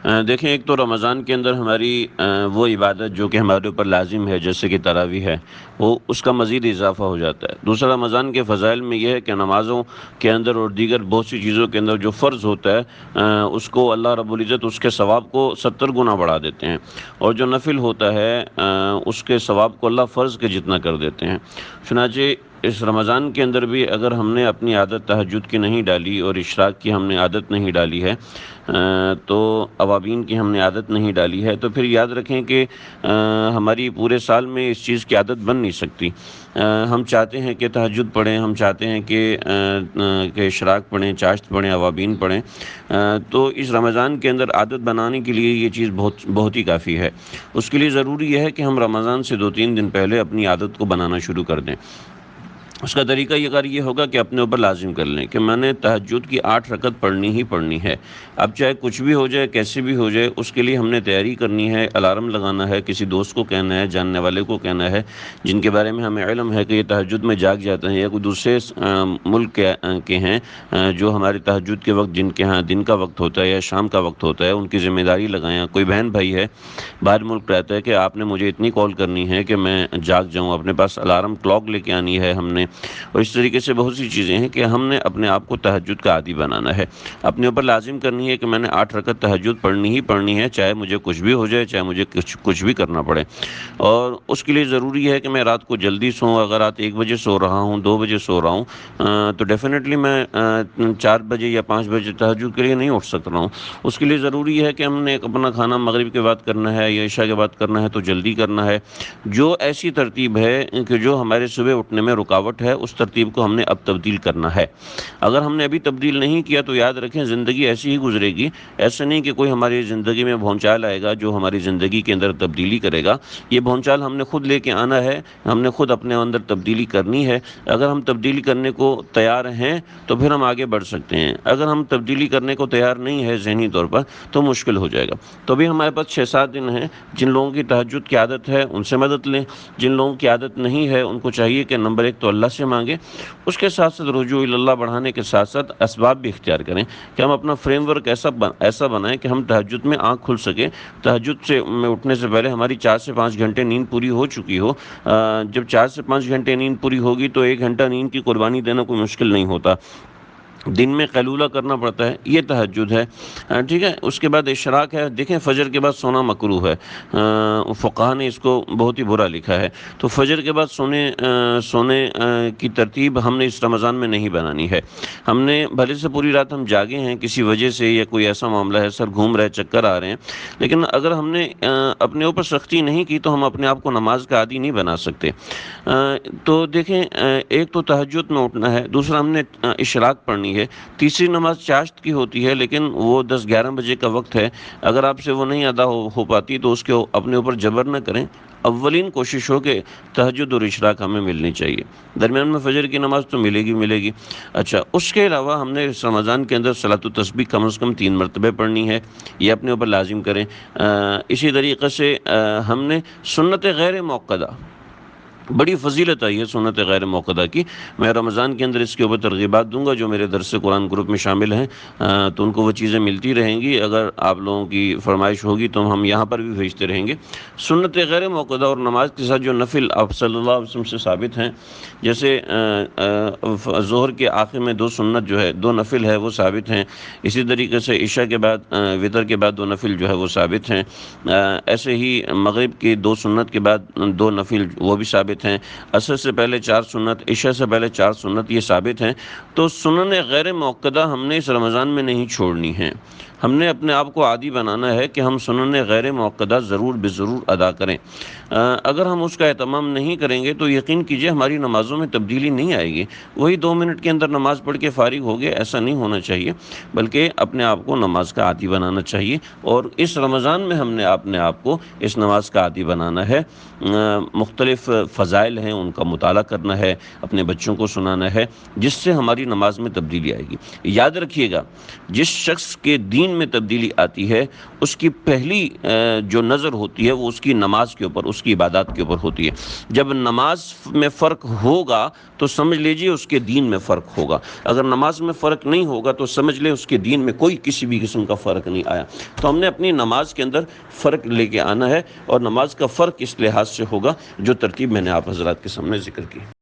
دیکھیں، ایک تو رمضان کے اندر ہماری وہ عبادت جو کہ ہمارے اوپر لازم ہے، جیسے کہ تراویح ہے، وہ اس کا مزید اضافہ ہو جاتا ہے۔ دوسرا، رمضان کے فضائل میں یہ ہے کہ نمازوں کے اندر اور دیگر بہت سی چیزوں کے اندر جو فرض ہوتا ہے اس کو اللہ رب العزت اس کے ثواب کو 70 گنا بڑھا دیتے ہیں، اور جو نفل ہوتا ہے اس کے ثواب کو اللہ فرض کے جتنا کر دیتے ہیں۔ چنانچہ اس رمضان کے اندر بھی اگر ہم نے اپنی عادت تہجد کی نہیں ڈالی اور اشراق کی ہم نے عادت نہیں ڈالی ہے، تو اوابین کی ہم نے عادت نہیں ڈالی ہے، تو پھر یاد رکھیں کہ ہماری پورے سال میں اس چیز کی عادت بن نہیں سکتی۔ ہم چاہتے ہیں کہ تہجد پڑھیں، ہم چاہتے ہیں کہ اشراق پڑھیں، چاشت پڑھیں، اوابین پڑھیں، تو اس رمضان کے اندر عادت بنانے کے لیے یہ چیز بہت ہی کافی ہے۔ اس کے لیے ضروری یہ ہے کہ ہم رمضان سے 2-3 دن پہلے اپنی عادت کو بنانا شروع کر دیں۔ اس کا طریقہ یہ ہوگا کہ اپنے اوپر لازم کر لیں کہ میں نے تہجد کی 8 رکعت پڑھنی ہی پڑھنی ہے۔ اب چاہے کچھ بھی ہو جائے، کیسے بھی ہو جائے، اس کے لیے ہم نے تیاری کرنی ہے، الارم لگانا ہے، کسی دوست کو کہنا ہے، جاننے والے کو کہنا ہے جن کے بارے میں ہمیں علم ہے کہ یہ تہجد میں جاگ جاتے ہیں یا کوئی دوسرے ملک کے ہیں جو ہمارے تہجد کے وقت، جن کے ہاں دن کا وقت ہوتا ہے یا شام کا وقت ہوتا ہے، ان کی ذمہ داری لگائیں۔ کوئی بہن بھائی ہے باہر ملک رہتا ہے کہ آپ نے مجھے اتنی کال کرنی ہے کہ میں جاگ جاؤں، اپنے پاس الارم کلاک لے کے آنی ہے ہم نے، اور اس طریقے سے بہت سی چیزیں ہیں کہ ہم نے اپنے آپ کو تہجد کا عادی بنانا ہے۔ اپنے اوپر لازم کرنی ہے کہ میں نے 8 رکعت تہجد پڑھنی ہی پڑھنی ہے، چاہے مجھے کچھ بھی ہو جائے، چاہے مجھے کچھ بھی کرنا پڑے۔ اور اس کے لیے ضروری ہے کہ میں رات کو جلدی سوؤں۔ اگر رات 1 بجے سو رہا ہوں، 2 بجے سو رہا ہوں، تو ڈیفینیٹلی میں 4 بجے یا 5 بجے تہجد کے لیے نہیں اٹھ سک رہا ہوں۔ اس کے لیے ضروری ہے کہ ہم نے اپنا کھانا مغرب کے بعد کرنا ہے یا عشاء کے بعد کرنا ہے، تو جلدی کرنا ہے۔ جو ایسی ترتیب ہے کہ جو ہمارے صبح اٹھنے میں رکاوٹ ہے، اس ترتیب کو ہم نے اب تبدیل کرنا ہے۔ اگر ہم نے ابھی تبدیل نہیں کیا تو یاد رکھیں زندگی ایسی ہی گزرے گی۔ ایسا نہیں کہ کوئی ہماری زندگی میں بھونچال آئے گا جو ہماری زندگی کے اندر تبدیلی کرے گا۔ یہ بھونچال ہم نے خود لے کے آنا ہے، ہم نے خود اپنے اندر تبدیلی کرنی ہے۔ اگر ہم تبدیلی کرنے کو تیار ہیں تو پھر ہم آگے بڑھ سکتے ہیں۔ اگر ہم تبدیلی کرنے کو تیار نہیں ہے ذہنی طور پر، تو مشکل ہو جائے گا۔ تو ابھی ہمارے پاس 6-7 دن ہیں۔ جن لوگوں کی تہجد کی عادت ہے ان سے مدد لیں، جن لوگوں کی عادت نہیں ہے ان کو چاہیے کہ نمبر 1 تو اللہ سے مانگیں، اس کے ساتھ ساتھ رجوع اللہ بڑھانے کے ساتھ ساتھ اسباب بھی اختیار کریں کہ ہم اپنا فریم ورک ایسا بنائیں کہ ہم تہجد میں آنکھ کھل سکے۔ تہجد میں اٹھنے سے پہلے ہماری 4 سے 5 گھنٹے نیند پوری ہو چکی ہو۔ جب 4 سے 5 گھنٹے نیند پوری ہوگی تو 1 گھنٹہ نیند کی قربانی دینا کوئی مشکل نہیں ہوتا۔ دن میں قیلولہ کرنا پڑتا ہے، یہ تہجد ہے۔ ٹھیک ہے، اس کے بعد اشراق ہے۔ دیکھیں فجر کے بعد سونا مکروہ ہے، فقہا نے اس کو بہت ہی برا لکھا ہے۔ تو فجر کے بعد سونے کی ترتیب ہم نے اس رمضان میں نہیں بنانی ہے۔ ہم نے بھلے سے پوری رات ہم جاگے ہیں کسی وجہ سے یا کوئی ایسا معاملہ ہے، سر گھوم رہے، چکر آ رہے ہیں، لیکن اگر ہم نے اپنے اوپر سختی نہیں کی تو ہم اپنے آپ کو نماز کا عادی نہیں بنا سکتے۔ تو دیکھیں، ایک تو تہجد میں اٹھنا ہے، دوسرا ہم نے اشراق پڑھنی ہے، تیسری نماز چاشت کی ہوتی ہے لیکن وہ 10-11 بجے کا وقت ہے۔ اگر آپ سے وہ نہیں ادا ہو پاتی تو اس کے اپنے اوپر جبر نہ کریں۔ اولین کوشش ہو کہ تہجد اور اشراق ہمیں ملنی چاہیے، درمیان میں فجر کی نماز تو ملے گی۔ اچھا، اس کے علاوہ ہم نے اس رمضان کے اندر صلاۃ التسبیح کم از کم 3 مرتبہ پڑھنی ہے، یہ اپنے اوپر لازم کریں۔ اسی طریقے سے ہم نے سنت غیر موقدہ، بڑی فضیلت آئی ہے سنت غیر موقدہ کی، میں رمضان کے اندر اس کے اوپر ترغیبات دوں گا۔ جو میرے درس قرآن گروپ میں شامل ہیں تو ان کو وہ چیزیں ملتی رہیں گی، اگر آپ لوگوں کی فرمائش ہوگی تو ہم یہاں پر بھی بھیجتے رہیں گے۔ سنت غیر موقدہ اور نماز کے ساتھ جو نفل آپ صلی اللہ علیہ وسلم سے ثابت ہیں، جیسے ظہر کے آخر میں 2 سنت جو ہے 2 نفل ہے وہ ثابت ہیں، اسی طریقے سے عشاء کے بعد وتر کے بعد 2 نفل جو ہے وہ ثابت ہیں، ایسے ہی مغرب کی 2 سنت کے بعد 2 نفل وہ بھی ثابت ہیں، عصر سے پہلے 4 سنت، عشاء سے پہلے 4 سنت، یہ ثابت ہیں۔ تو سنن غیر موقدہ ہم نے اس رمضان میں نہیں چھوڑنی ہے۔ ہم نے اپنے آپ کو عادی بنانا ہے کہ ہم سنن غیر موقدہ ضرور ادا کریں۔ اگر ہم اس کا اہتمام نہیں کریں گے تو یقین کیجئے ہماری نمازوں میں تبدیلی نہیں آئے گی۔ وہی 2 منٹ کے اندر نماز پڑھ کے فارغ ہو گئے، ایسا نہیں ہونا چاہیے، بلکہ اپنے آپ کو نماز کا عادی بنانا چاہیے، اور اس رمضان میں ہم نے اپنے آپ کو اس نماز کا عادی بنانا ہے۔ مختلف فضائل ہیں، ان کا مطالعہ کرنا ہے، اپنے بچوں کو سنانا ہے، جس سے ہماری نماز میں تبدیلی آئے گی۔ یاد رکھیے گا، جس شخص کے دین میں تبدیلی آتی ہے اس کی پہلی جو نظر ہوتی ہے وہ اس کی نماز کے اوپر، اس کی عبادات کے اوپر ہوتی ہے۔ جب نماز میں فرق ہوگا تو سمجھ لیجئے اس کے دین میں فرق ہوگا. اگر نماز میں فرق نہیں ہوگا تو سمجھ لیں اس کے دین میں کوئی کسی بھی قسم کا فرق نہیں آیا. تو ہم نے اپنی نماز کے اندر فرق لے کے آنا ہے، اور نماز کا فرق اس لحاظ سے ہوگا جو ترتیب میں نے آپ حضرات کے سامنے ذکر کی.